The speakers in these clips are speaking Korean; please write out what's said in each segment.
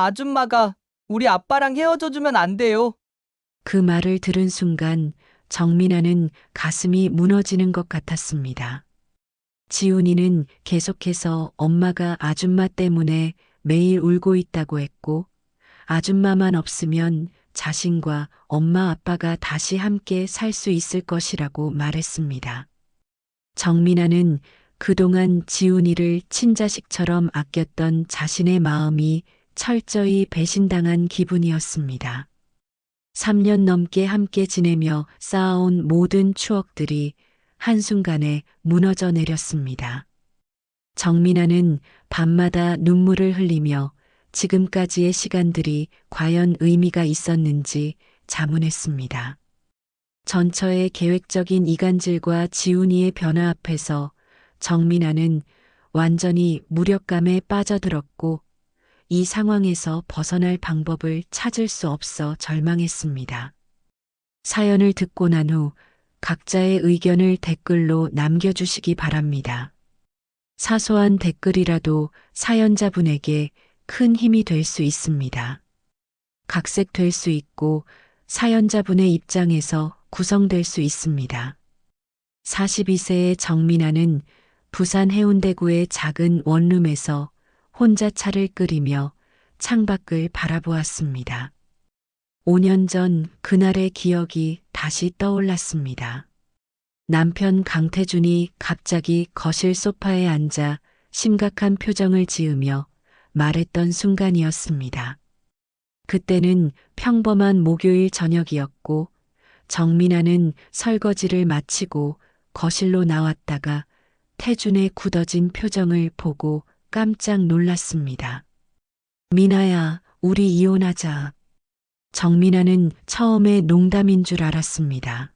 아줌마가 우리 아빠랑 헤어져주면 안 돼요. 그 말을 들은 순간 정민아는 가슴이 무너지는 것 같았습니다. 지훈이는 계속해서 엄마가 아줌마 때문에 매일 울고 있다고 했고, 아줌마만 없으면 자신과 엄마 아빠가 다시 함께 살 수 있을 것이라고 말했습니다. 정민아는 그동안 지훈이를 친자식처럼 아꼈던 자신의 마음이 철저히 배신당한 기분이었습니다. 3년 넘게 함께 지내며 쌓아온 모든 추억들이 한순간에 무너져 내렸습니다. 정민아는 밤마다 눈물을 흘리며 지금까지의 시간들이 과연 의미가 있었는지 자문했습니다. 전처의 계획적인 이간질과 지훈이의 변화 앞에서 정민아는 완전히 무력감에 빠져들었고 이 상황에서 벗어날 방법을 찾을 수 없어 절망했습니다. 사연을 듣고 난 후 각자의 의견을 댓글로 남겨주시기 바랍니다. 사소한 댓글이라도 사연자분에게 큰 힘이 될 수 있습니다. 각색될 수 있고 사연자분의 입장에서 구성될 수 있습니다. 42세의 정민아는 부산 해운대구의 작은 원룸에서 혼자 차를 끓이며 창밖을 바라보았습니다. 5년 전 그날의 기억이 다시 떠올랐습니다. 남편 강태준이 갑자기 거실 소파에 앉아 심각한 표정을 지으며 말했던 순간이었습니다. 그때는 평범한 목요일 저녁이었고 정민아는 설거지를 마치고 거실로 나왔다가 태준의 굳어진 표정을 보고 깜짝 놀랐습니다. 미나야, 우리 이혼하자. 정민아는 처음에 농담인 줄 알았습니다.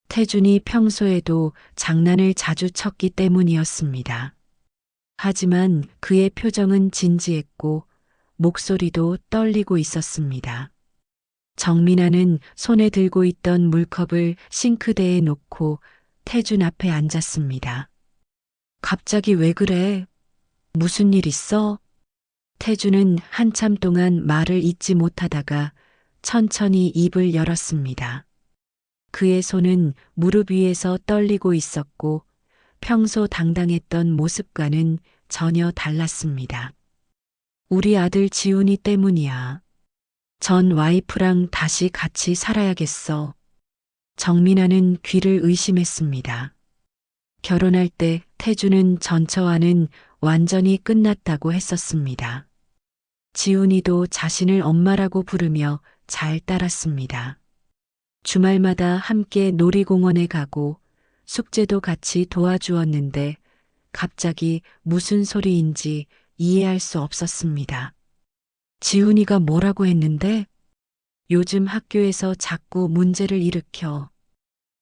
태준이 평소에도 장난을 자주 쳤기 때문이었습니다. 하지만 그의 표정은 진지했고 목소리도 떨리고 있었습니다. 정민아는 손에 들고 있던 물컵을 싱크대에 놓고 태준 앞에 앉았습니다. 갑자기 왜 그래? 무슨 일 있어? 태준은 한참 동안 말을 잇지 못하다가 천천히 입을 열었습니다. 그의 손은 무릎 위에서 떨리고 있었고 평소 당당했던 모습과는 전혀 달랐습니다. 우리 아들 지훈이 때문이야. 전 와이프랑 다시 같이 살아야겠어. 정민아는 귀를 의심했습니다. 결혼할 때 태준은 전처와는 완전히 끝났다고 했었습니다. 지훈이도 자신을 엄마라고 부르며 잘 따랐습니다. 주말마다 함께 놀이공원에 가고 숙제도 같이 도와주었는데 갑자기 무슨 소리인지 이해할 수 없었습니다. 지훈이가 뭐라고 했는데? 요즘 학교에서 자꾸 문제를 일으켜.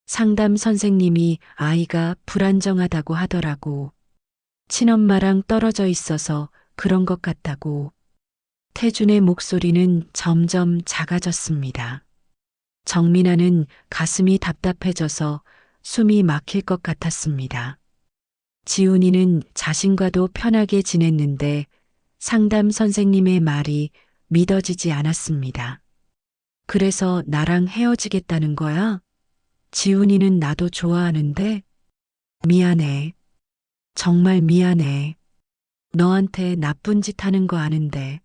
상담 선생님이 아이가 불안정하다고 하더라고. 친엄마랑 떨어져 있어서 그런 것 같다고. 태준의 목소리는 점점 작아졌습니다. 정민아는 가슴이 답답해져서 숨이 막힐 것 같았습니다. 지훈이는 자신과도 편하게 지냈는데 상담 선생님의 말이 믿어지지 않았습니다. 그래서 나랑 헤어지겠다는 거야? 지훈이는 나도 좋아하는데? 미안해. 정말 미안해. 너한테 나쁜 짓 하는 거 아는데.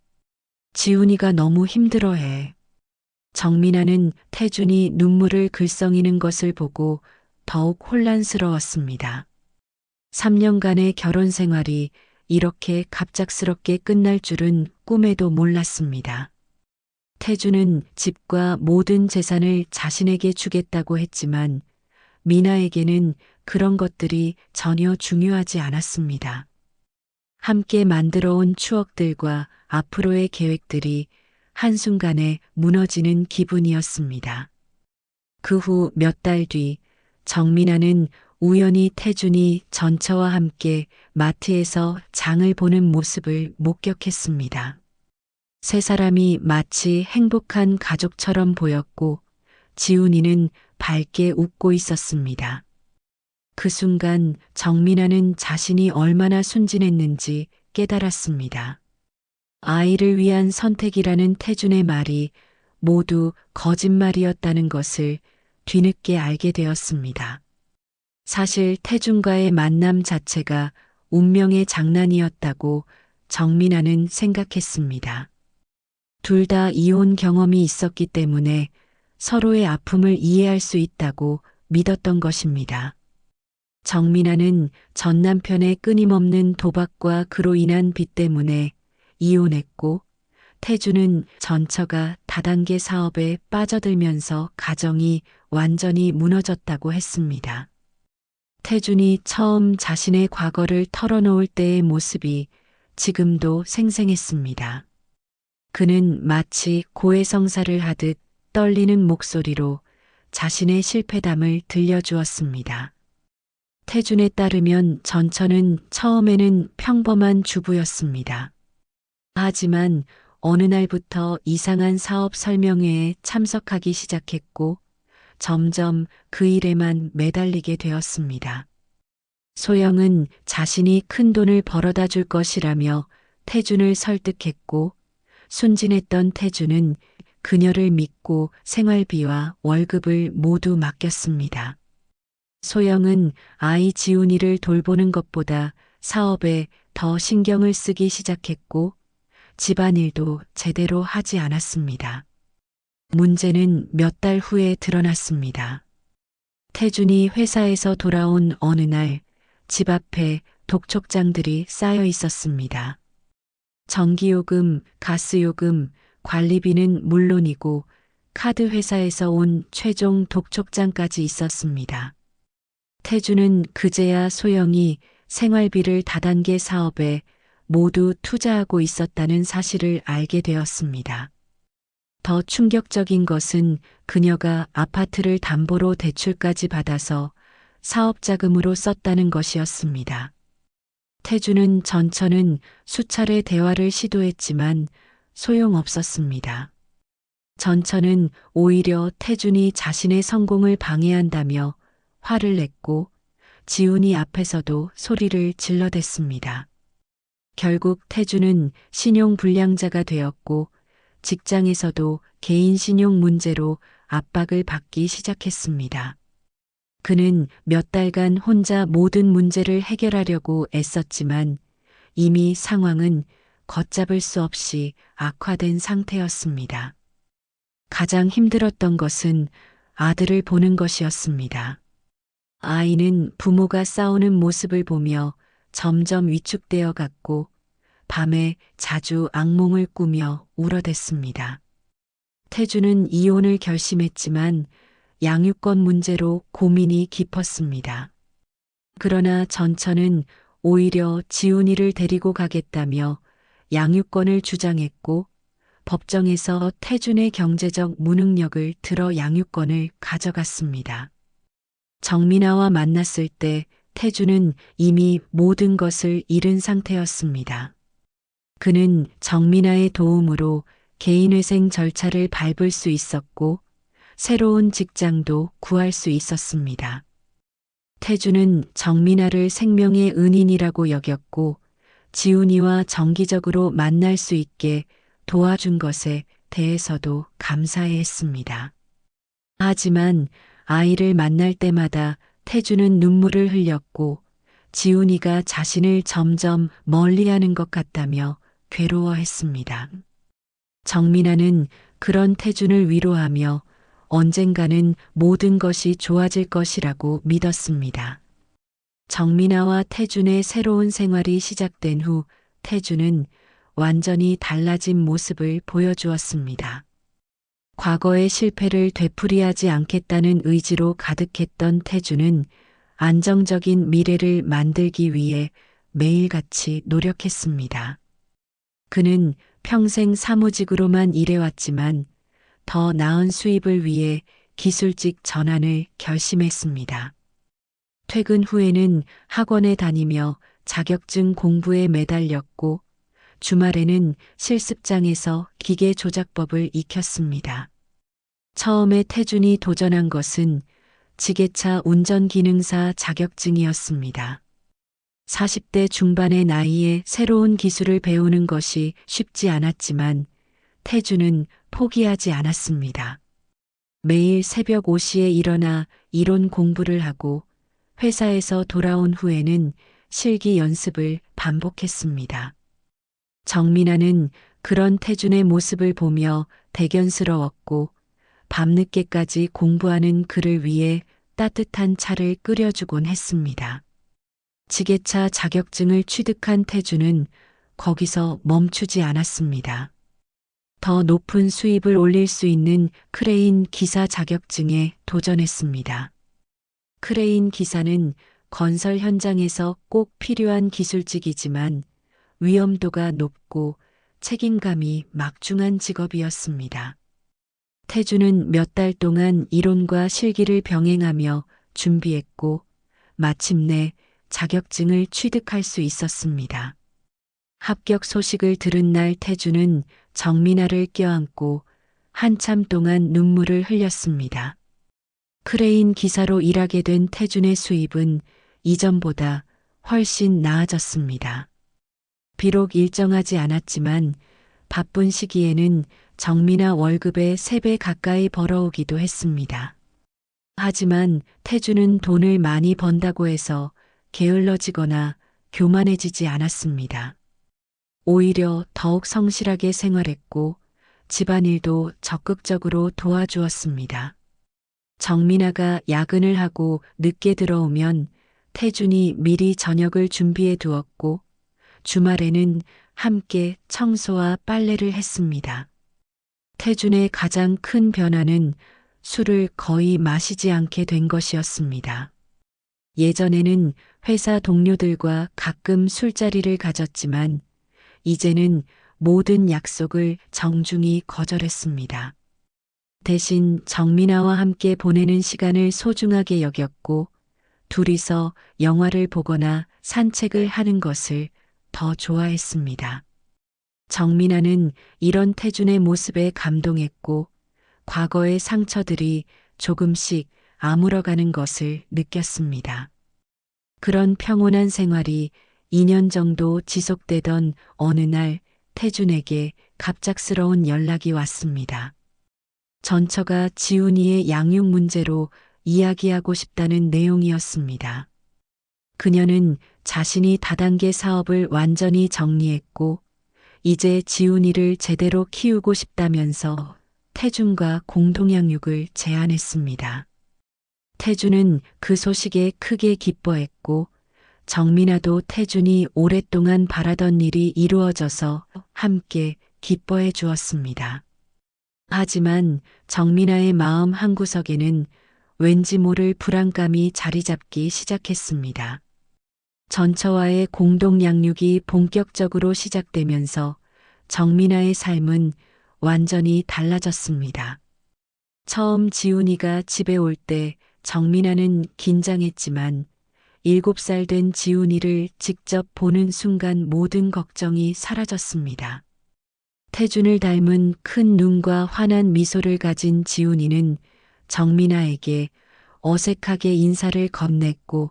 지훈이가 너무 힘들어해. 정민아는 태준이 눈물을 글썽이는 것을 보고 더욱 혼란스러웠습니다. 3년간의 결혼 생활이 이렇게 갑작스럽게 끝날 줄은 꿈에도 몰랐습니다. 태준은 집과 모든 재산을 자신에게 주겠다고 했지만 미나에게는 그런 것들이 전혀 중요하지 않았습니다. 함께 만들어온 추억들과 앞으로의 계획들이 한순간에 무너지는 기분이었습니다. 그 후 몇 달 뒤 정민아는 우연히 태준이 전처와 함께 마트에서 장을 보는 모습을 목격했습니다. 세 사람이 마치 행복한 가족처럼 보였고 지훈이는 밝게 웃고 있었습니다. 그 순간 정민아는 자신이 얼마나 순진했는지 깨달았습니다. 아이를 위한 선택이라는 태준의 말이 모두 거짓말이었다는 것을 뒤늦게 알게 되었습니다. 사실 태준과의 만남 자체가 운명의 장난이었다고 정민아는 생각했습니다. 둘 다 이혼 경험이 있었기 때문에 서로의 아픔을 이해할 수 있다고 믿었던 것입니다. 정민아는 전 남편의 끊임없는 도박과 그로 인한 빚 때문에 이혼했고, 태주는 전처가 다단계 사업에 빠져들면서 가정이 완전히 무너졌다고 했습니다. 태준이 처음 자신의 과거를 털어놓을 때의 모습이 지금도 생생했습니다. 그는 마치 고해성사를 하듯 떨리는 목소리로 자신의 실패담을 들려주었습니다. 태준에 따르면 전처는 처음에는 평범한 주부였습니다. 하지만 어느 날부터 이상한 사업 설명회에 참석하기 시작했고 점점 그 일에만 매달리게 되었습니다. 소영은 자신이 큰 돈을 벌어다 줄 것이라며 태준을 설득했고 순진했던 태준은 그녀를 믿고 생활비와 월급을 모두 맡겼습니다. 소영은 아이 지훈이를 돌보는 것보다 사업에 더 신경을 쓰기 시작했고 집안일도 제대로 하지 않았습니다. 문제는 몇 달 후에 드러났습니다. 태준이 회사에서 돌아온 어느 날 집 앞에 독촉장들이 쌓여 있었습니다. 전기요금, 가스요금, 관리비는 물론이고 카드 회사에서 온 최종 독촉장까지 있었습니다. 태준은 그제야 소영이 생활비를 다단계 사업에 모두 투자하고 있었다는 사실을 알게 되었습니다. 더 충격적인 것은 그녀가 아파트를 담보로 대출까지 받아서 사업 자금으로 썼다는 것이었습니다. 태준은 전처는 수차례 대화를 시도했지만 소용없었습니다. 전처는 오히려 태준이 자신의 성공을 방해한다며 화를 냈고 지훈이 앞에서도 소리를 질러댔습니다. 결국 태준은 신용불량자가 되었고 직장에서도 개인 신용 문제로 압박을 받기 시작했습니다. 그는 몇 달간 혼자 모든 문제를 해결하려고 애썼지만 이미 상황은 걷잡을 수 없이 악화된 상태였습니다. 가장 힘들었던 것은 아들을 보는 것이었습니다. 아이는 부모가 싸우는 모습을 보며 점점 위축되어 갔고 밤에 자주 악몽을 꾸며 울어댔습니다. 태주는 이혼을 결심했지만 양육권 문제로 고민이 깊었습니다. 그러나 전처는 오히려 지훈이를 데리고 가겠다며 양육권을 주장했고 법정에서 태준의 경제적 무능력을 들어 양육권을 가져갔습니다. 정민아와 만났을 때 태준은 이미 모든 것을 잃은 상태였습니다. 그는 정민아의 도움으로 개인회생 절차를 밟을 수 있었고 새로운 직장도 구할 수 있었습니다. 태준은 정민아를 생명의 은인이라고 여겼고 지훈이와 정기적으로 만날 수 있게 도와준 것에 대해서도 감사해했습니다. 하지만 아이를 만날 때마다 태준은 눈물을 흘렸고 지훈이가 자신을 점점 멀리하는 것 같다며 괴로워했습니다. 정민아는 그런 태준을 위로하며 언젠가는 모든 것이 좋아질 것이라고 믿었습니다. 정민아와 태준의 새로운 생활이 시작된 후 태준은 완전히 달라진 모습을 보여주었습니다. 과거의 실패를 되풀이하지 않겠다는 의지로 가득했던 태준은 안정적인 미래를 만들기 위해 매일같이 노력했습니다. 그는 평생 사무직으로만 일해왔지만 더 나은 수입을 위해 기술직 전환을 결심했습니다. 퇴근 후에는 학원에 다니며 자격증 공부에 매달렸고 주말에는 실습장에서 기계 조작법을 익혔습니다. 처음에 태준이 도전한 것은 지게차 운전기능사 자격증이었습니다. 40대 중반의 나이에 새로운 기술을 배우는 것이 쉽지 않았지만 태주는 포기하지 않았습니다. 매일 새벽 5시에 일어나 이론 공부를 하고 회사에서 돌아온 후에는 실기 연습을 반복했습니다. 정민아는 그런 태준의 모습을 보며 대견스러웠고 밤늦게까지 공부하는 그를 위해 따뜻한 차를 끓여주곤 했습니다. 지게차 자격증을 취득한 태준은 거기서 멈추지 않았습니다. 더 높은 수입을 올릴 수 있는 크레인 기사 자격증에 도전했습니다. 크레인 기사는 건설 현장에서 꼭 필요한 기술직이지만 위험도가 높고 책임감이 막중한 직업이었습니다. 태주는 몇 달 동안 이론과 실기를 병행하며 준비했고 마침내 자격증을 취득할 수 있었습니다. 합격 소식을 들은 날 태주는 정민아를 껴안고 한참 동안 눈물을 흘렸습니다. 크레인 기사로 일하게 된 태준의 수입은 이전보다 훨씬 나아졌습니다. 비록 일정하지 않았지만 바쁜 시기에는 정민아 월급의 3배 가까이 벌어오기도 했습니다. 하지만 태주는 돈을 많이 번다고 해서 게을러지거나 교만해지지 않았습니다. 오히려 더욱 성실하게 생활했고 집안일도 적극적으로 도와주었습니다. 정민아가 야근을 하고 늦게 들어오면 태준이 미리 저녁을 준비해 두었고 주말에는 함께 청소와 빨래를 했습니다. 태준의 가장 큰 변화는 술을 거의 마시지 않게 된 것이었습니다. 예전에는 회사 동료들과 가끔 술자리를 가졌지만 이제는 모든 약속을 정중히 거절했습니다. 대신 정민아와 함께 보내는 시간을 소중하게 여겼고 둘이서 영화를 보거나 산책을 하는 것을 더 좋아했습니다. 정민아는 이런 태준의 모습에 감동했고 과거의 상처들이 조금씩 아물어가는 것을 느꼈습니다. 그런 평온한 생활이 2년 정도 지속되던 어느 날 태준에게 갑작스러운 연락이 왔습니다. 전처가 지훈이의 양육 문제로 이야기하고 싶다는 내용이었습니다. 그녀는 자신이 다단계 사업을 완전히 정리했고 이제 지훈이를 제대로 키우고 싶다면서 태준과 공동양육을 제안했습니다. 태준은 그 소식에 크게 기뻐했고 정민아도 태준이 오랫동안 바라던 일이 이루어져서 함께 기뻐해 주었습니다. 하지만 정민아의 마음 한구석에는 왠지 모를 불안감이 자리 잡기 시작했습니다. 전처와의 공동 양육이 본격적으로 시작되면서 정민아의 삶은 완전히 달라졌습니다. 처음 지훈이가 집에 올 때 정민아는 긴장했지만 7살 된 지훈이를 직접 보는 순간 모든 걱정이 사라졌습니다. 태준을 닮은 큰 눈과 환한 미소를 가진 지훈이는 정민아에게 어색하게 인사를 건넸고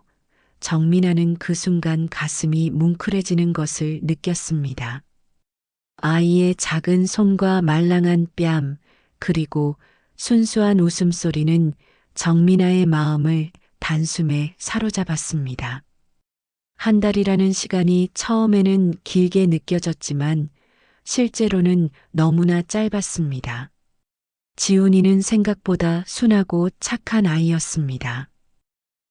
정민아는 그 순간 가슴이 뭉클해지는 것을 느꼈습니다. 아이의 작은 손과 말랑한 뺨, 그리고 순수한 웃음소리는 정민아의 마음을 단숨에 사로잡았습니다. 한 달이라는 시간이 처음에는 길게 느껴졌지만 실제로는 너무나 짧았습니다. 지훈이는 생각보다 순하고 착한 아이였습니다.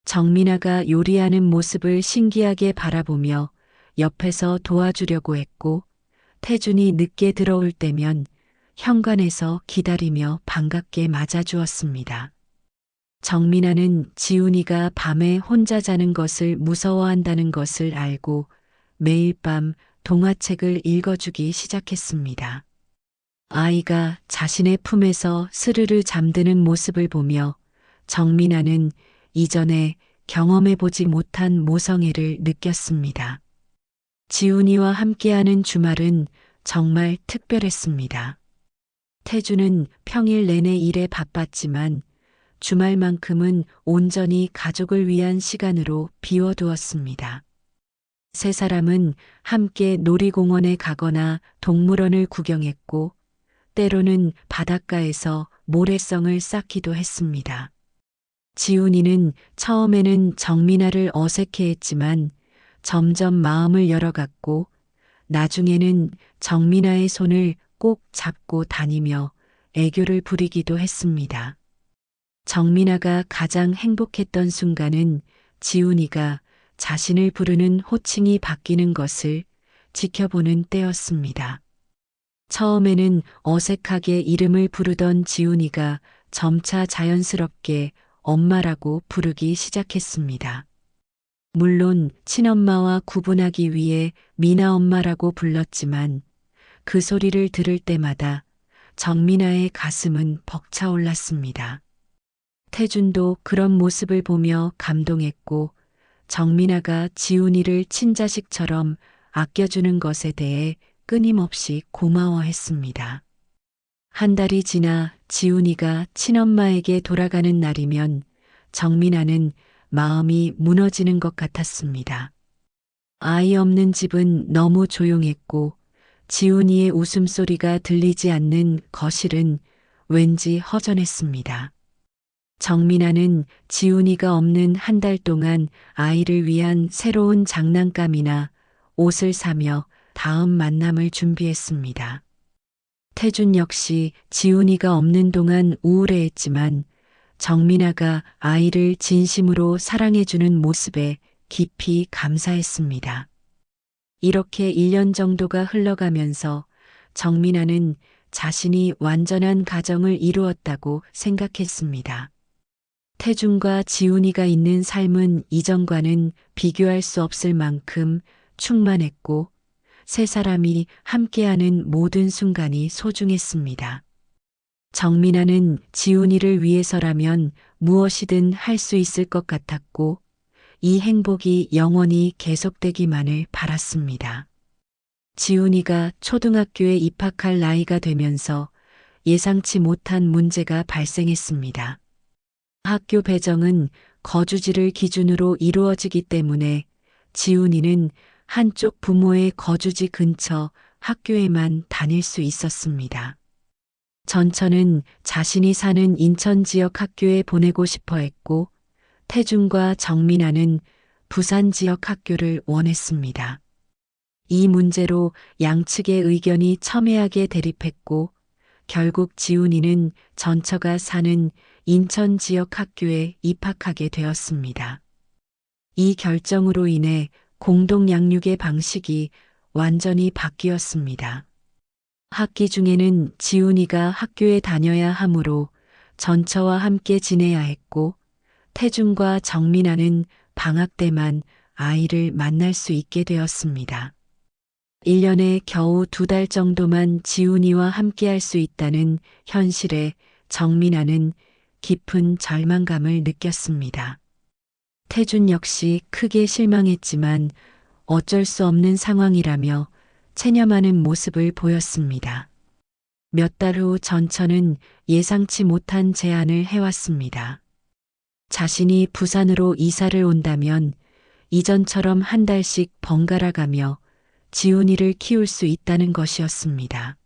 정민아가 요리하는 모습을 신기하게 바라보며 옆에서 도와주려고 했고 태준이 늦게 들어올 때면 현관에서 기다리며 반갑게 맞아주었습니다. 정민아는 지훈이가 밤에 혼자 자는 것을 무서워한다는 것을 알고 매일 밤 동화책을 읽어주기 시작했습니다. 아이가 자신의 품에서 스르르 잠드는 모습을 보며 정민아는 이전에 경험해보지 못한 모성애를 느꼈습니다. 지훈이와 함께하는 주말은 정말 특별했습니다. 태주는 평일 내내 일에 바빴지만 주말만큼은 온전히 가족을 위한 시간으로 비워두었습니다. 세 사람은 함께 놀이공원에 가거나 동물원을 구경했고, 때로는 바닷가에서 모래성을 쌓기도 했습니다. 지훈이는 처음에는 정민아를 어색해했지만 점점 마음을 열어갔고, 나중에는 정민아의 손을 꼭 잡고 다니며 애교를 부리기도 했습니다. 정민아가 가장 행복했던 순간은 지훈이가 자신을 부르는 호칭이 바뀌는 것을 지켜보는 때였습니다. 처음에는 어색하게 이름을 부르던 지훈이가 점차 자연스럽게 엄마라고 부르기 시작했습니다. 물론 친엄마와 구분하기 위해 미나 엄마라고 불렀지만 그 소리를 들을 때마다 정민아의 가슴은 벅차올랐습니다. 태준도 그런 모습을 보며 감동했고, 정민아가 지훈이를 친자식처럼 아껴주는 것에 대해 끊임없이 고마워했습니다. 한 달이 지나 지훈이가 친엄마에게 돌아가는 날이면 정민아는 마음이 무너지는 것 같았습니다. 아이 없는 집은 너무 조용했고, 지훈이의 웃음소리가 들리지 않는 거실은 왠지 허전했습니다. 정민아는 지훈이가 없는 한 달 동안 아이를 위한 새로운 장난감이나 옷을 사며 다음 만남을 준비했습니다. 태준 역시 지훈이가 없는 동안 우울해했지만 정민아가 아이를 진심으로 사랑해주는 모습에 깊이 감사했습니다. 이렇게 1년 정도가 흘러가면서 정민아는 자신이 완전한 가정을 이루었다고 생각했습니다. 태준과 지훈이가 있는 삶은 이전과는 비교할 수 없을 만큼 충만했고, 세 사람이 함께하는 모든 순간이 소중했습니다. 정민아는 지훈이를 위해서라면 무엇이든 할 수 있을 것 같았고, 이 행복이 영원히 계속되기만을 바랐습니다. 지훈이가 초등학교에 입학할 나이가 되면서 예상치 못한 문제가 발생했습니다. 학교 배정은 거주지를 기준으로 이루어지기 때문에 지훈이는 한쪽 부모의 거주지 근처 학교에만 다닐 수 있었습니다. 전처는 자신이 사는 인천 지역 학교에 보내고 싶어 했고, 태준과 정민아는 부산 지역 학교를 원했습니다. 이 문제로 양측의 의견이 첨예하게 대립했고, 결국 지훈이는 전처가 사는 인천 지역 학교에 입학하게 되었습니다. 이 결정으로 인해 공동 양육의 방식이 완전히 바뀌었습니다. 학기 중에는 지훈이가 학교에 다녀야 하므로 전처와 함께 지내야 했고, 태준과 정민아는 방학 때만 아이를 만날 수 있게 되었습니다. 1년에 겨우 2달 정도만 지훈이와 함께할 수 있다는 현실에 정민아는 깊은 절망감을 느꼈습니다. 태준 역시 크게 실망했지만 어쩔 수 없는 상황이라며 체념하는 모습을 보였습니다. 몇 달 후 전처는 예상치 못한 제안을 해왔습니다. 자신이 부산으로 이사를 온다면 이전처럼 한 달씩 번갈아 가며 지훈이를 키울 수 있다는 것이었습니다.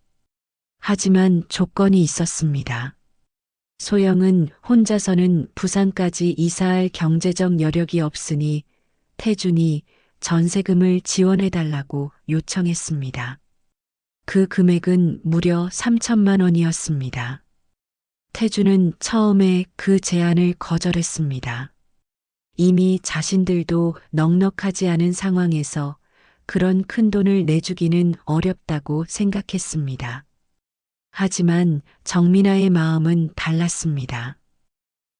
하지만 조건이 있었습니다. 소영은 혼자서는 부산까지 이사할 경제적 여력이 없으니 태준이 전세금을 지원해달라고 요청했습니다. 그 금액은 무려 3천만 원이었습니다. 태준은 처음에 그 제안을 거절했습니다. 이미 자신들도 넉넉하지 않은 상황에서 그런 큰 돈을 내주기는 어렵다고 생각했습니다. 하지만 정민아의 마음은 달랐습니다.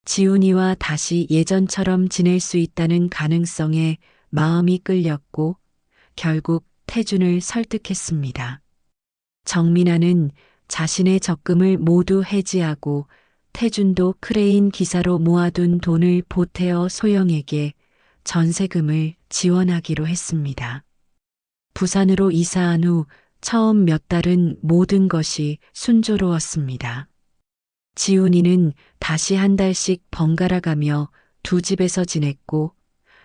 지훈이와 다시 예전처럼 지낼 수 있다는 가능성에 마음이 끌렸고 결국 태준을 설득했습니다. 정민아는 자신의 적금을 모두 해지하고 태준도 크레인 기사로 모아둔 돈을 보태어 소영에게 전세금을 지원하기로 했습니다. 부산으로 이사한 후 처음 몇 달은 모든 것이 순조로웠습니다. 지훈이는 다시 한 달씩 번갈아 가며 두 집에서 지냈고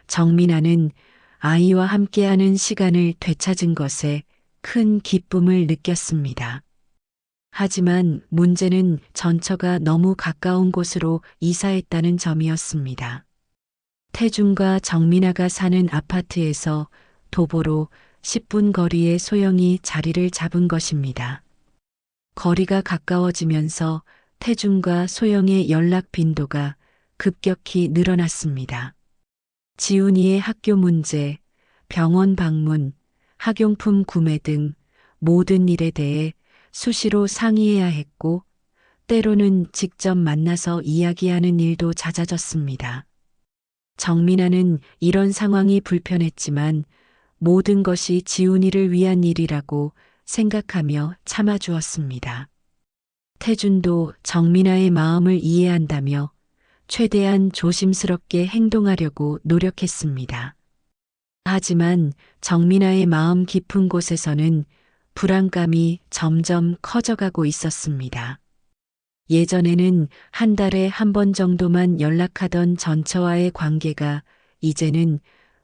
정민아는 아이와 함께하는 시간을 되찾은 것에 큰 기쁨을 느꼈습니다. 하지만 문제는 전처가 너무 가까운 곳으로 이사했다는 점이었습니다. 태준과 정민아가 사는 아파트에서 도보로 10분 거리의 소영이 자리를 잡은 것입니다. 거리가 가까워지면서 태준과 소영의 연락 빈도가 급격히 늘어났습니다. 지훈이의 학교 문제, 병원 방문, 학용품 구매 등 모든 일에 대해 수시로 상의해야 했고, 때로는 직접 만나서 이야기하는 일도 잦아졌습니다. 정민아는 이런 상황이 불편했지만 모든 것이 지훈이를 위한 일이라고 생각하며 참아주었습니다. 태준도 정민아의 마음을 이해한다며 최대한 조심스럽게 행동하려고 노력했습니다. 하지만 정민아의 마음 깊은 곳에서는 불안감이 점점 커져가고 있었습니다. 예전에는 한 달에 한 번 정도만 연락하던 전처와의 관계가 이제는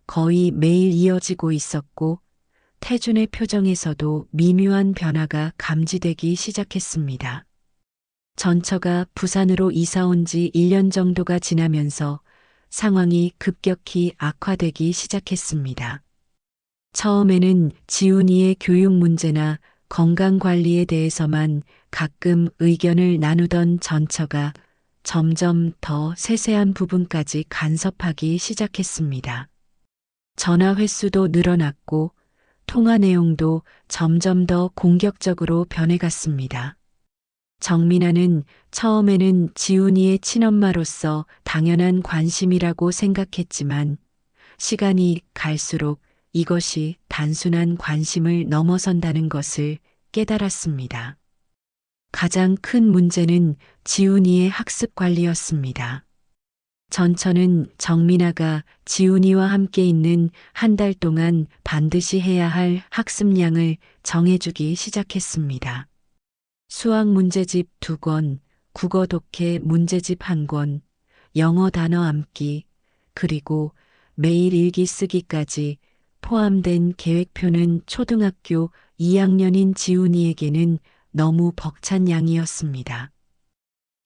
거의 매일 이어지고 있었고, 태준의 표정에서도 미묘한 변화가 감지되기 시작했습니다. 전처가 부산으로 이사 온 지 1년 정도가 지나면서 상황이 급격히 악화되기 시작했습니다. 처음에는 지훈이의 교육 문제나 건강 관리에 대해서만 가끔 의견을 나누던 전처가 점점 더 세세한 부분까지 간섭하기 시작했습니다. 전화 횟수도 늘어났고 통화 내용도 점점 더 공격적으로 변해갔습니다. 정민아는 처음에는 지훈이의 친엄마로서 당연한 관심이라고 생각했지만 시간이 갈수록 이것이 단순한 관심을 넘어선다는 것을 깨달았습니다. 가장 큰 문제는 지훈이의 학습 관리였습니다. 전처는 정민아가 지훈이와 함께 있는 한 달 동안 반드시 해야 할 학습량을 정해주기 시작했습니다. 수학 문제집 2권, 국어 독해 문제집 1권, 영어 단어 암기, 그리고 매일 일기 쓰기까지 포함된 계획표는 초등학교 2학년인 지훈이에게는 너무 벅찬 양이었습니다.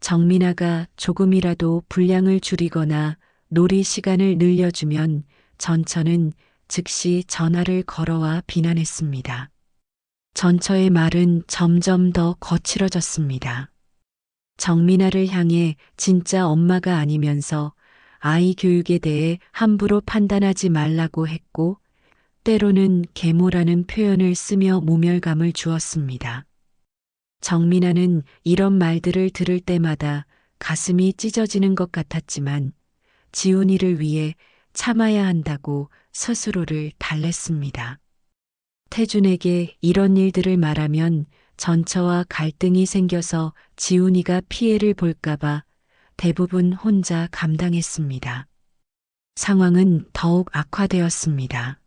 정민아가 조금이라도 분량을 줄이거나 놀이 시간을 늘려주면 전처는 즉시 전화를 걸어와 비난했습니다. 전처의 말은 점점 더 거칠어졌습니다. 정민아를 향해 진짜 엄마가 아니면서 아이 교육에 대해 함부로 판단하지 말라고 했고, 때로는 계모라는 표현을 쓰며 모멸감을 주었습니다. 정민아는 이런 말들을 들을 때마다 가슴이 찢어지는 것 같았지만 지훈이를 위해 참아야 한다고 스스로를 달랬습니다. 태준에게 이런 일들을 말하면 전처와 갈등이 생겨서 지훈이가 피해를 볼까봐 대부분 혼자 감당했습니다. 상황은 더욱 악화되었습니다.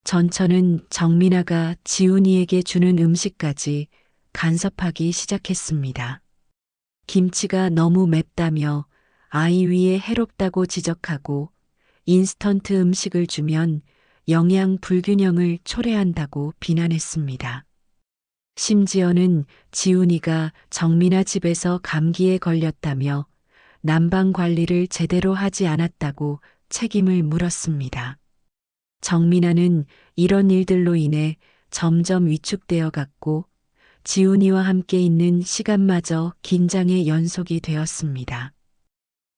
전처는 정민아가 지훈이에게 주는 음식까지 간섭하기 시작했습니다. 김치가 너무 맵다며 아이 위에 해롭다고 지적하고 인스턴트 음식을 주면 영양 불균형을 초래한다고 비난했습니다. 심지어는 지훈이가 정민아 집에서 감기에 걸렸다며 난방 관리를 제대로 하지 않았다고 책임을 물었습니다. 정민아는 이런 일들로 인해 점점 위축되어 갔고 지훈이와 함께 있는 시간마저 긴장의 연속이 되었습니다.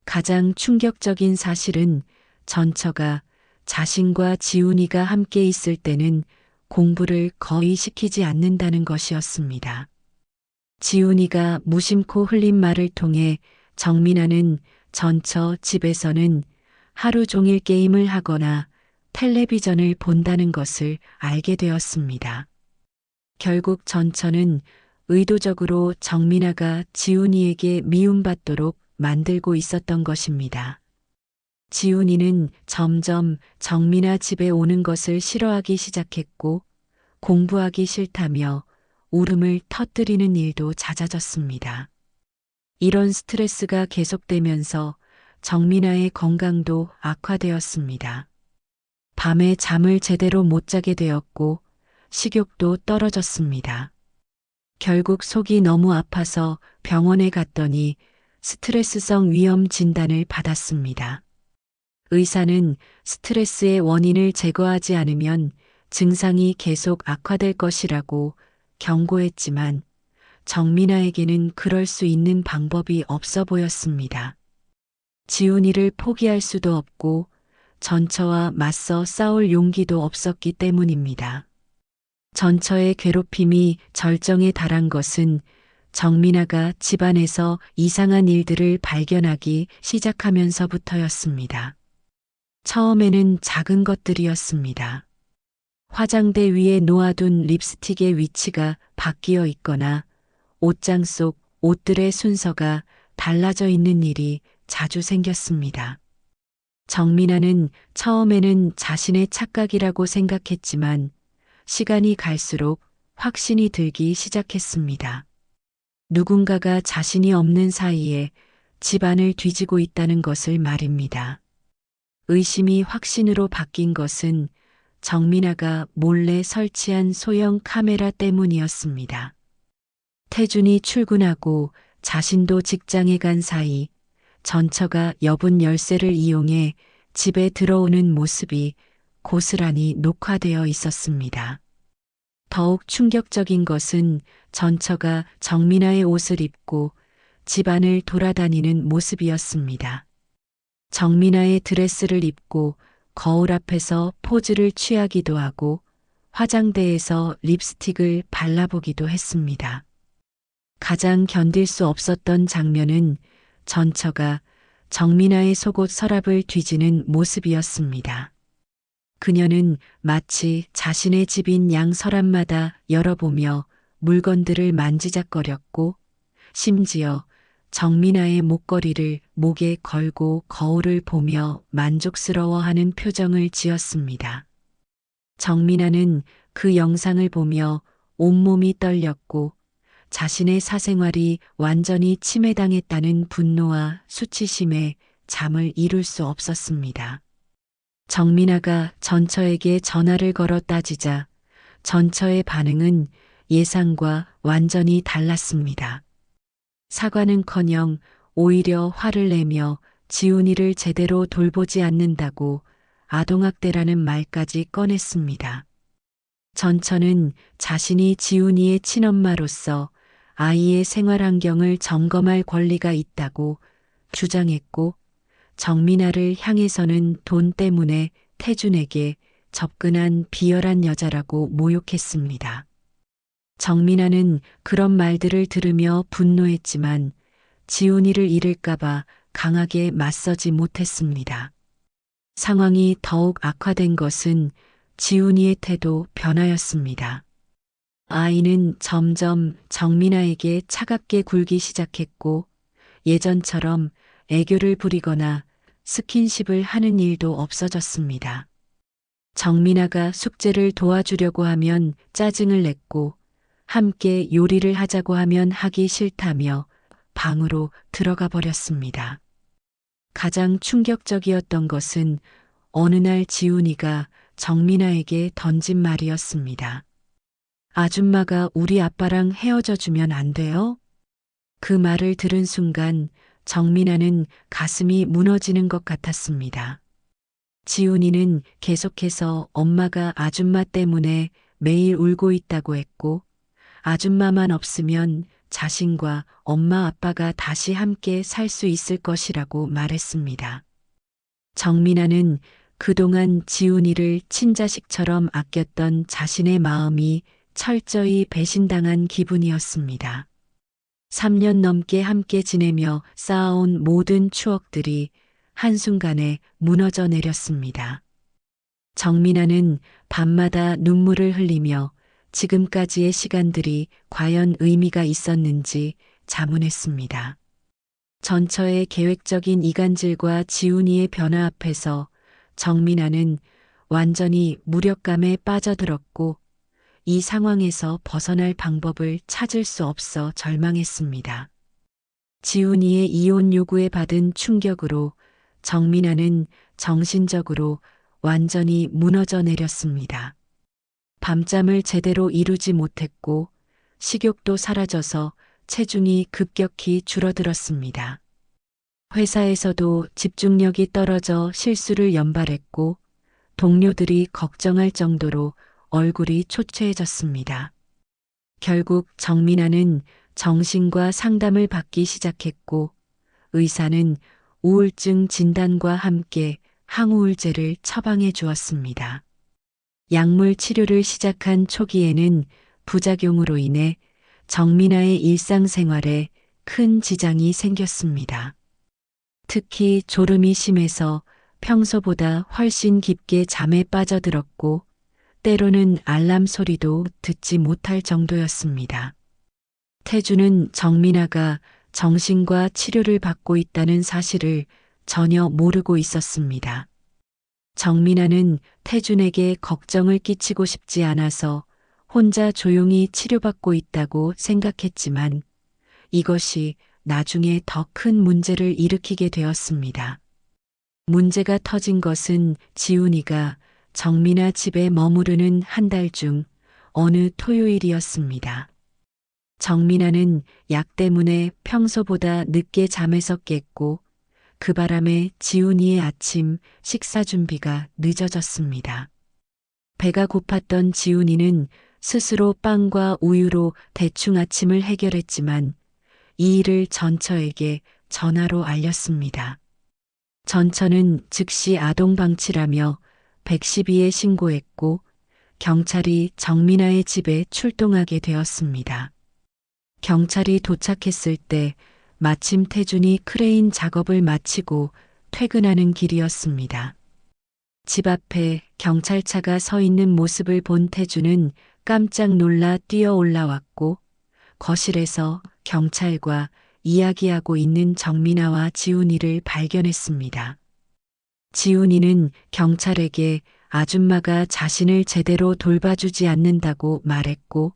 가장 충격적인 사실은 전처가 자신과 지훈이가 함께 있을 때는 공부를 거의 시키지 않는다는 것이었습니다. 지훈이가 무심코 흘린 말을 통해 정민아는 전처 집에서는 하루 종일 게임을 하거나 텔레비전을 본다는 것을 알게 되었습니다. 결국 전처는 의도적으로 정민아가 지훈이에게 미움받도록 만들고 있었던 것입니다. 지훈이는 점점 정민아 집에 오는 것을 싫어하기 시작했고 공부하기 싫다며 울음을 터뜨리는 일도 잦아졌습니다. 이런 스트레스가 계속되면서 정민아의 건강도 악화되었습니다. 밤에 잠을 제대로 못 자게 되었고 식욕도 떨어졌습니다. 결국 속이 너무 아파서 병원에 갔더니 스트레스성 위염 진단을 받았습니다. 의사는 스트레스의 원인을 제거하지 않으면 증상이 계속 악화될 것이라고 경고했지만 정민아에게는 그럴 수 있는 방법이 없어 보였습니다. 지훈이를 포기할 수도 없고 전처와 맞서 싸울 용기도 없었기 때문입니다. 전처의 괴롭힘이 절정에 달한 것은 정민아가 집안에서 이상한 일들을 발견하기 시작하면서부터였습니다. 처음에는 작은 것들이었습니다. 화장대 위에 놓아둔 립스틱의 위치가 바뀌어 있거나 옷장 속 옷들의 순서가 달라져 있는 일이 자주 생겼습니다. 정민아는 처음에는 자신의 착각이라고 생각했지만 시간이 갈수록 확신이 들기 시작했습니다. 누군가가 자신이 없는 사이에 집안을 뒤지고 있다는 것을 말입니다. 의심이 확신으로 바뀐 것은 정민아가 몰래 설치한 소형 카메라 때문이었습니다. 태준이 출근하고 자신도 직장에 간 사이 전처가 여분 열쇠를 이용해 집에 들어오는 모습이 고스란히 녹화되어 있었습니다. 더욱 충격적인 것은 전처가 정민아의 옷을 입고 집안을 돌아다니는 모습이었습니다. 정민아의 드레스를 입고 거울 앞에서 포즈를 취하기도 하고 화장대에서 립스틱을 발라보기도 했습니다. 가장 견딜 수 없었던 장면은 전처가 정민아의 속옷 서랍을 뒤지는 모습이었습니다. 그녀는 마치 자신의 집인 양 서랍마다 열어보며 물건들을 만지작거렸고 심지어 정민아의 목걸이를 목에 걸고 거울을 보며 만족스러워하는 표정을 지었습니다. 정민아는 그 영상을 보며 온몸이 떨렸고 자신의 사생활이 완전히 침해당했다는 분노와 수치심에 잠을 이룰 수 없었습니다. 정민아가 전처에게 전화를 걸어 따지자 전처의 반응은 예상과 완전히 달랐습니다. 사과는커녕 오히려 화를 내며 지훈이를 제대로 돌보지 않는다고 아동학대라는 말까지 꺼냈습니다. 전처는 자신이 지훈이의 친엄마로서 아이의 생활 환경을 점검할 권리가 있다고 주장했고 정민아를 향해서는 돈 때문에 태준에게 접근한 비열한 여자라고 모욕했습니다. 정민아는 그런 말들을 들으며 분노했지만 지훈이를 잃을까봐 강하게 맞서지 못했습니다. 상황이 더욱 악화된 것은 지훈이의 태도 변화였습니다. 아이는 점점 정민아에게 차갑게 굴기 시작했고 예전처럼 애교를 부리거나 스킨십을 하는 일도 없어졌습니다. 정민아가 숙제를 도와주려고 하면 짜증을 냈고 함께 요리를 하자고 하면 하기 싫다며 방으로 들어가 버렸습니다. 가장 충격적이었던 것은 어느 날 지훈이가 정민아에게 던진 말이었습니다. 아줌마가 우리 아빠랑 헤어져 주면 안 돼요? 그 말을 들은 순간 정민아는 가슴이 무너지는 것 같았습니다. 지훈이는 계속해서 엄마가 아줌마 때문에 매일 울고 있다고 했고 아줌마만 없으면 자신과 엄마 아빠가 다시 함께 살 수 있을 것이라고 말했습니다. 정민아는 그동안 지훈이를 친자식처럼 아꼈던 자신의 마음이 철저히 배신당한 기분이었습니다. 3년 넘게 함께 지내며 쌓아온 모든 추억들이 한순간에 무너져 내렸습니다. 정민아는 밤마다 눈물을 흘리며 지금까지의 시간들이 과연 의미가 있었는지 자문했습니다. 전처의 계획적인 이간질과 지훈이의 변화 앞에서 정민아는 완전히 무력감에 빠져들었고 이 상황에서 벗어날 방법을 찾을 수 없어 절망했습니다. 지훈이의 이혼 요구에 받은 충격으로 정민아는 정신적으로 완전히 무너져 내렸습니다. 밤잠을 제대로 이루지 못했고 식욕도 사라져서 체중이 급격히 줄어들었습니다. 회사에서도 집중력이 떨어져 실수를 연발했고 동료들이 걱정할 정도로 얼굴이 초췌해졌습니다. 결국 정민아는 정신과 상담을 받기 시작했고 의사는 우울증 진단과 함께 항우울제를 처방해 주었습니다. 약물 치료를 시작한 초기에는 부작용으로 인해 정민아의 일상생활에 큰 지장이 생겼습니다. 특히 졸음이 심해서 평소보다 훨씬 깊게 잠에 빠져들었고 때로는 알람 소리도 듣지 못할 정도였습니다. 태주는 정민아가 정신과 치료를 받고 있다는 사실을 전혀 모르고 있었습니다. 정민아는 태준에게 걱정을 끼치고 싶지 않아서 혼자 조용히 치료받고 있다고 생각했지만 이것이 나중에 더 큰 문제를 일으키게 되었습니다. 문제가 터진 것은 지훈이가 정민아 집에 머무르는 한 달 중 어느 토요일이었습니다. 정민아는 약 때문에 평소보다 늦게 잠에서 깼고 그 바람에 지훈이의 아침 식사 준비가 늦어졌습니다. 배가 고팠던 지훈이는 스스로 빵과 우유로 대충 아침을 해결했지만 이 일을 전처에게 전화로 알렸습니다. 전처는 즉시 아동방치라며 112에 신고했고 경찰이 정민아의 집에 출동하게 되었습니다. 경찰이 도착했을 때 마침 태준이 크레인 작업을 마치고 퇴근하는 길이었습니다. 집 앞에 경찰차가 서 있는 모습을 본 태준은 깜짝 놀라 뛰어 올라왔고 거실에서 경찰과 이야기하고 있는 정민아와 지훈이를 발견했습니다. 지훈이는 경찰에게 아줌마가 자신을 제대로 돌봐주지 않는다고 말했고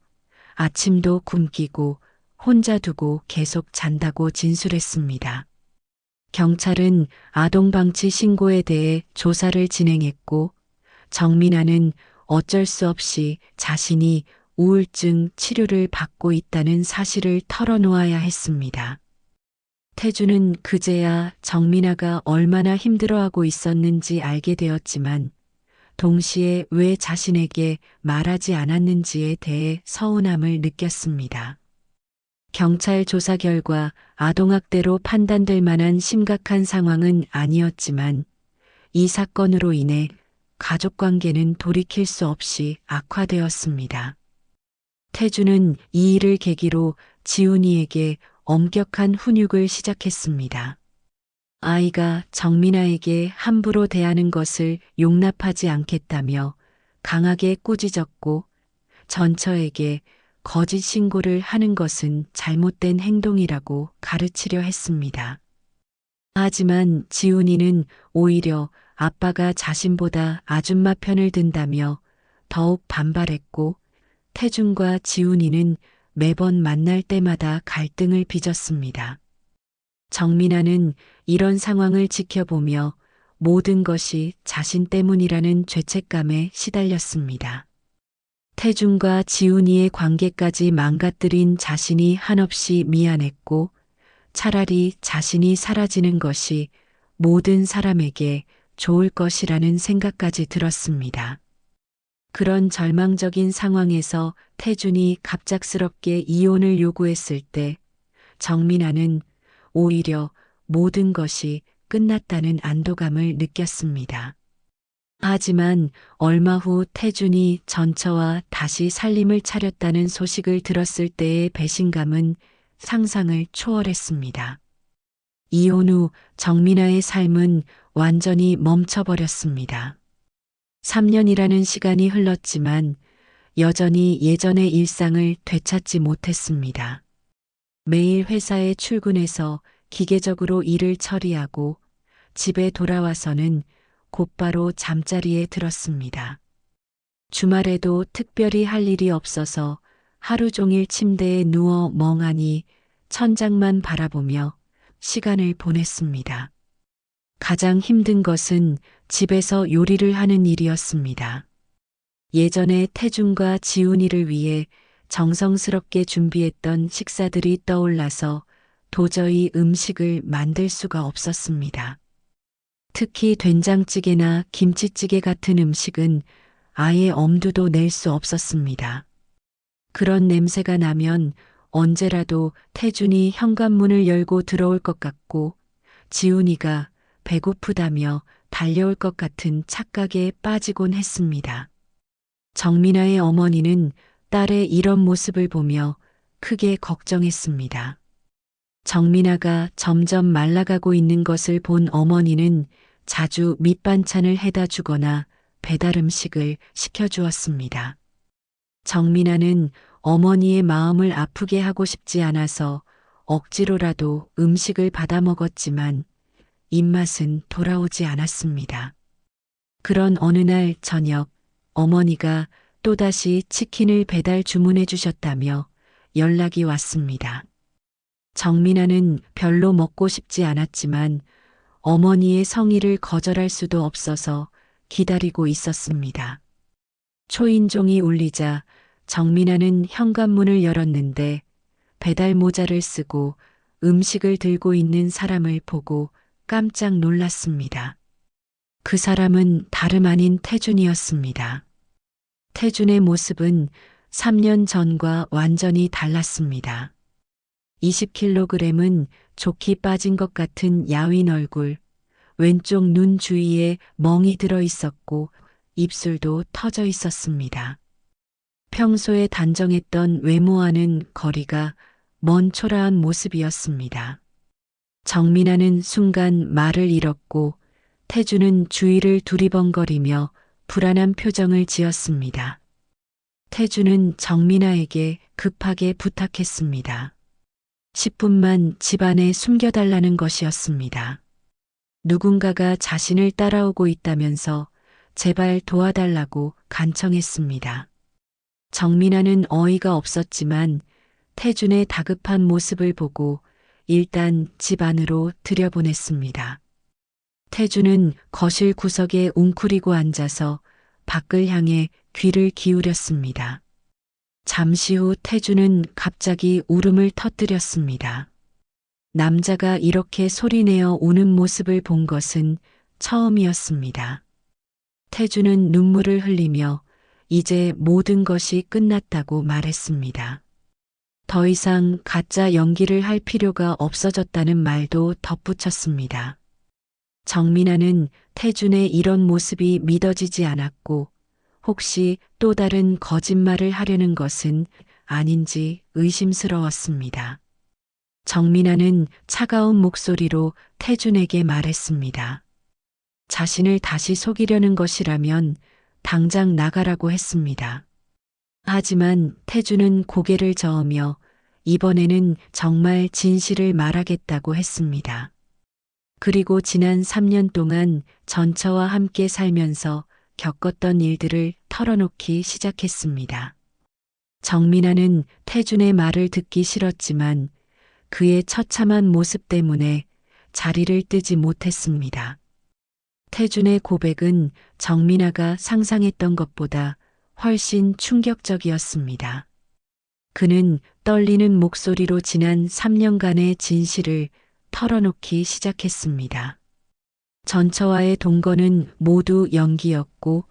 아침도 굶기고 혼자 두고 계속 잔다고 진술했습니다. 경찰은 아동방치 신고에 대해 조사를 진행했고 정민아는 어쩔 수 없이 자신이 우울증 치료를 받고 있다는 사실을 털어놓아야 했습니다. 태주는 그제야 정민아가 얼마나 힘들어하고 있었는지 알게 되었지만 동시에 왜 자신에게 말하지 않았는지에 대해 서운함을 느꼈습니다. 경찰 조사 결과 아동학대로 판단될 만한 심각한 상황은 아니었지만 이 사건으로 인해 가족관계는 돌이킬 수 없이 악화되었습니다. 태주는 이 일을 계기로 지훈이에게 엄격한 훈육을 시작했습니다. 아이가 정민아에게 함부로 대하는 것을 용납하지 않겠다며 강하게 꾸짖었고 전처에게 거짓 신고를 하는 것은 잘못된 행동이라고 가르치려 했습니다. 하지만 지훈이는 오히려 아빠가 자신보다 아줌마 편을 든다며 더욱 반발했고 태준과 지훈이는 매번 만날 때마다 갈등을 빚었습니다. 정민아는 이런 상황을 지켜보며 모든 것이 자신 때문이라는 죄책감에 시달렸습니다. 태준과 지훈이의 관계까지 망가뜨린 자신이 한없이 미안했고 차라리 자신이 사라지는 것이 모든 사람에게 좋을 것이라는 생각까지 들었습니다. 그런 절망적인 상황에서 태준이 갑작스럽게 이혼을 요구했을 때 정민아는 오히려 모든 것이 끝났다는 안도감을 느꼈습니다. 하지만 얼마 후 태준이 전처와 다시 살림을 차렸다는 소식을 들었을 때의 배신감은 상상을 초월했습니다. 이혼 후 정민아의 삶은 완전히 멈춰버렸습니다. 3년이라는 시간이 흘렀지만 여전히 예전의 일상을 되찾지 못했습니다. 매일 회사에 출근해서 기계적으로 일을 처리하고 집에 돌아와서는 곧바로 잠자리에 들었습니다. 주말에도 특별히 할 일이 없어서 하루 종일 침대에 누워 멍하니 천장만 바라보며 시간을 보냈습니다. 가장 힘든 것은 집에서 요리를 하는 일이었습니다. 예전에 태준과 지훈이를 위해 정성스럽게 준비했던 식사들이 떠올라서 도저히 음식을 만들 수가 없었습니다. 특히 된장찌개나 김치찌개 같은 음식은 아예 엄두도 낼 수 없었습니다. 그런 냄새가 나면 언제라도 태준이 현관문을 열고 들어올 것 같고 지훈이가 배고프다며 달려올 것 같은 착각에 빠지곤 했습니다. 정민아의 어머니는 딸의 이런 모습을 보며 크게 걱정했습니다. 정민아가 점점 말라가고 있는 것을 본 어머니는 자주 밑반찬을 해다 주거나 배달 음식을 시켜주었습니다. 정민아는 어머니의 마음을 아프게 하고 싶지 않아서 억지로라도 음식을 받아 먹었지만 입맛은 돌아오지 않았습니다. 그런 어느 날 저녁 어머니가 또다시 치킨을 배달 주문해 주셨다며 연락이 왔습니다. 정민아는 별로 먹고 싶지 않았지만 어머니의 성의를 거절할 수도 없어서 기다리고 있었습니다. 초인종이 울리자 정민아는 현관문을 열었는데 배달 모자를 쓰고 음식을 들고 있는 사람을 보고 깜짝 놀랐습니다. 그 사람은 다름 아닌 태준이었습니다. 태준의 모습은 3년 전과 완전히 달랐습니다. 20kg은 좋게 빠진 것 같은 야윈 얼굴, 왼쪽 눈 주위에 멍이 들어 있었고 입술도 터져 있었습니다. 평소에 단정했던 외모와는 거리가 먼 초라한 모습이었습니다. 정민아는 순간 말을 잃었고 태준은 주위를 두리번거리며 불안한 표정을 지었습니다. 태준은 정민아에게 급하게 부탁했습니다. 10분만 집안에 숨겨달라는 것이었습니다. 누군가가 자신을 따라오고 있다면서 제발 도와달라고 간청했습니다. 정민아는 어이가 없었지만 태준의 다급한 모습을 보고 일단 집 안으로 들여보냈습니다. 태준은 거실 구석에 웅크리고 앉아서 밖을 향해 귀를 기울였습니다. 잠시 후 태준은 갑자기 울음을 터뜨렸습니다. 남자가 이렇게 소리내어 우는 모습을 본 것은 처음이었습니다. 태준은 눈물을 흘리며 이제 모든 것이 끝났다고 말했습니다. 더 이상 가짜 연기를 할 필요가 없어졌다는 말도 덧붙였습니다. 정민아는 태준의 이런 모습이 믿어지지 않았고 혹시 또 다른 거짓말을 하려는 것은 아닌지 의심스러웠습니다. 정민아는 차가운 목소리로 태준에게 말했습니다. 자신을 다시 속이려는 것이라면 당장 나가라고 했습니다. 하지만 태준은 고개를 저으며 이번에는 정말 진실을 말하겠다고 했습니다. 그리고 지난 3년 동안 전처와 함께 살면서 겪었던 일들을 털어놓기 시작했습니다. 정민아는 태준의 말을 듣기 싫었지만 그의 처참한 모습 때문에 자리를 뜨지 못했습니다. 태준의 고백은 정민아가 상상했던 것보다 훨씬 충격적이었습니다. 그는 떨리는 목소리로 지난 3년간의 진실을 털어놓기 시작했습니다. 전처와의 동거는 모두 연기였고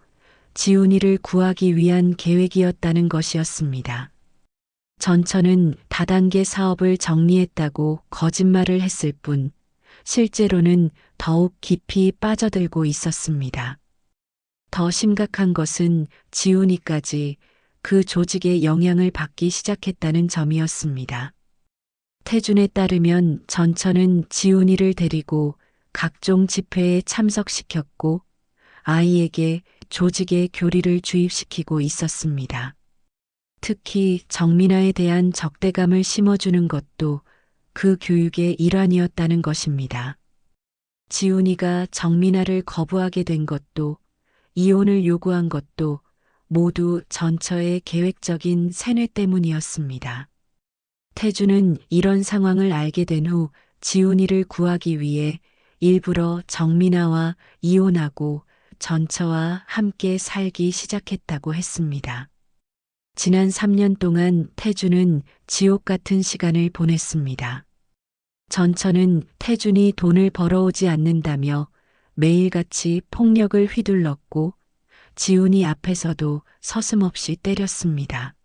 지훈이를 구하기 위한 계획이었다는 것이었습니다. 전처는 다단계 사업을 정리했다고 거짓말을 했을 뿐 실제로는 더욱 깊이 빠져들고 있었습니다. 더 심각한 것은 지훈이까지 그 조직의 영향을 받기 시작했다는 점이었습니다. 태준에 따르면 전처는 지훈이를 데리고 각종 집회에 참석시켰고 아이에게 조직의 교리를 주입시키고 있었습니다. 특히 정민아에 대한 적대감을 심어주는 것도 그 교육의 일환이었다는 것입니다. 지훈이가 정민아를 거부하게 된 것도 이혼을 요구한 것도 모두 전처의 계획적인 세뇌 때문이었습니다. 태준은 이런 상황을 알게 된 후 지훈이를 구하기 위해 일부러 정민아와 이혼하고 전처와 함께 살기 시작했다고 했습니다. 지난 3년 동안 태준은 지옥 같은 시간을 보냈습니다. 전처는 태준이 돈을 벌어오지 않는다며 매일같이 폭력을 휘둘렀고 지훈이 앞에서도 서슴없이 때렸습니다.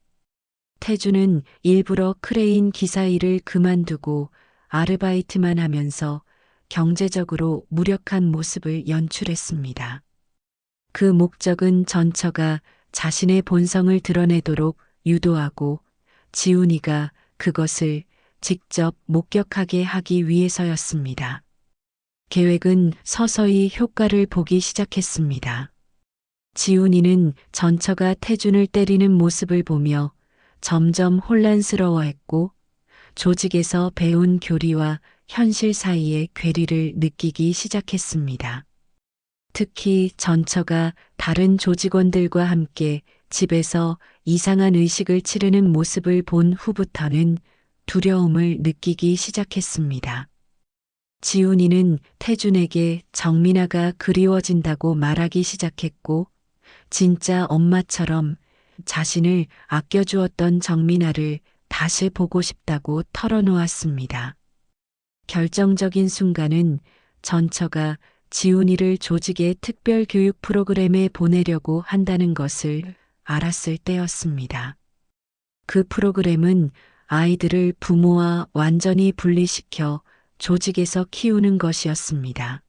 태준은 일부러 크레인 기사 일을 그만두고 아르바이트만 하면서 경제적으로 무력한 모습을 연출했습니다. 그 목적은 전처가 자신의 본성을 드러내도록 유도하고 지훈이가 그것을 직접 목격하게 하기 위해서였습니다. 계획은 서서히 효과를 보기 시작했습니다. 지훈이는 전처가 태준을 때리는 모습을 보며 점점 혼란스러워했고 조직에서 배운 교리와 현실 사이의 괴리를 느끼기 시작했습니다. 특히 전처가 다른 조직원들과 함께 집에서 이상한 의식을 치르는 모습을 본 후부터는 두려움을 느끼기 시작했습니다. 지훈이는 태준에게 정민아가 그리워진다고 말하기 시작했고 진짜 엄마처럼 자신을 아껴주었던 정민아를 다시 보고 싶다고 털어놓았습니다. 결정적인 순간은 전처가 지훈이를 조직의 특별 교육 프로그램에 보내려고 한다는 것을 알았을 때였습니다. 그 프로그램은 아이들을 부모와 완전히 분리시켜 조직에서 키우는 것이었습니다.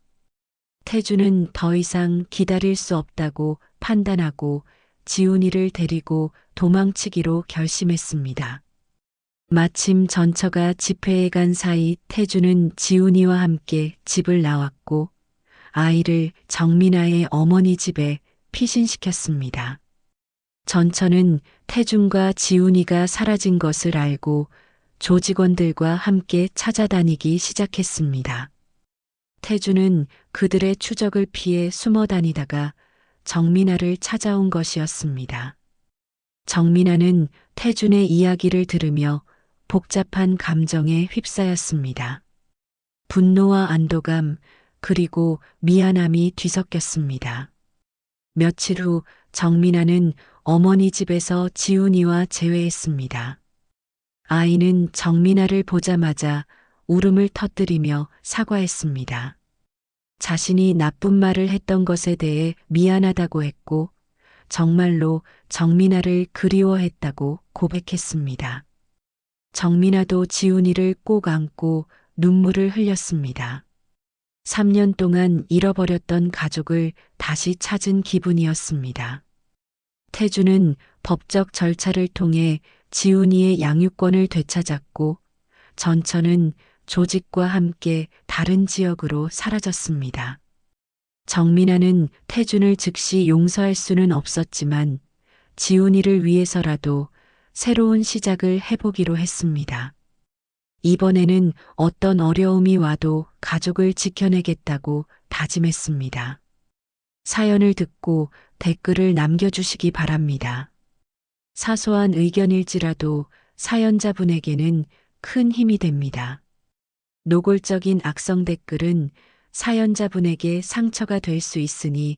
태준은 더 이상 기다릴 수 없다고 판단하고 지훈이를 데리고 도망치기로 결심했습니다. 마침 전처가 집회에 간 사이 태준은 지훈이와 함께 집을 나왔고 아이를 정민아의 어머니 집에 피신시켰습니다. 전처는 태준과 지훈이가 사라진 것을 알고 조직원들과 함께 찾아다니기 시작했습니다. 태준은 그들의 추적을 피해 숨어 다니다가 정민아를 찾아온 것이었습니다. 정민아는 태준의 이야기를 들으며 복잡한 감정에 휩싸였습니다. 분노와 안도감, 그리고 미안함이 뒤섞였습니다. 며칠 후 정민아는 어머니 집에서 지훈이와 재회했습니다. 아이는 정민아를 보자마자 울음을 터뜨리며 사과했습니다. 자신이 나쁜 말을 했던 것에 대해 미안하다고 했고 정말로 정민아를 그리워했다고 고백했습니다. 정민아도 지훈이를 꼭 안고 눈물을 흘렸습니다. 3년 동안 잃어버렸던 가족을 다시 찾은 기분이었습니다. 태준은 법적 절차를 통해 지훈이의 양육권을 되찾았고 전처는 조직과 함께 다른 지역으로 사라졌습니다. 정민아는 태준을 즉시 용서할 수는 없었지만 지훈이를 위해서라도 새로운 시작을 해보기로 했습니다. 이번에는 어떤 어려움이 와도 가족을 지켜내겠다고 다짐했습니다. 사연을 듣고 댓글을 남겨주시기 바랍니다. 사소한 의견일지라도 사연자분에게는 큰 힘이 됩니다. 노골적인 악성 댓글은 사연자분에게 상처가 될 수 있으니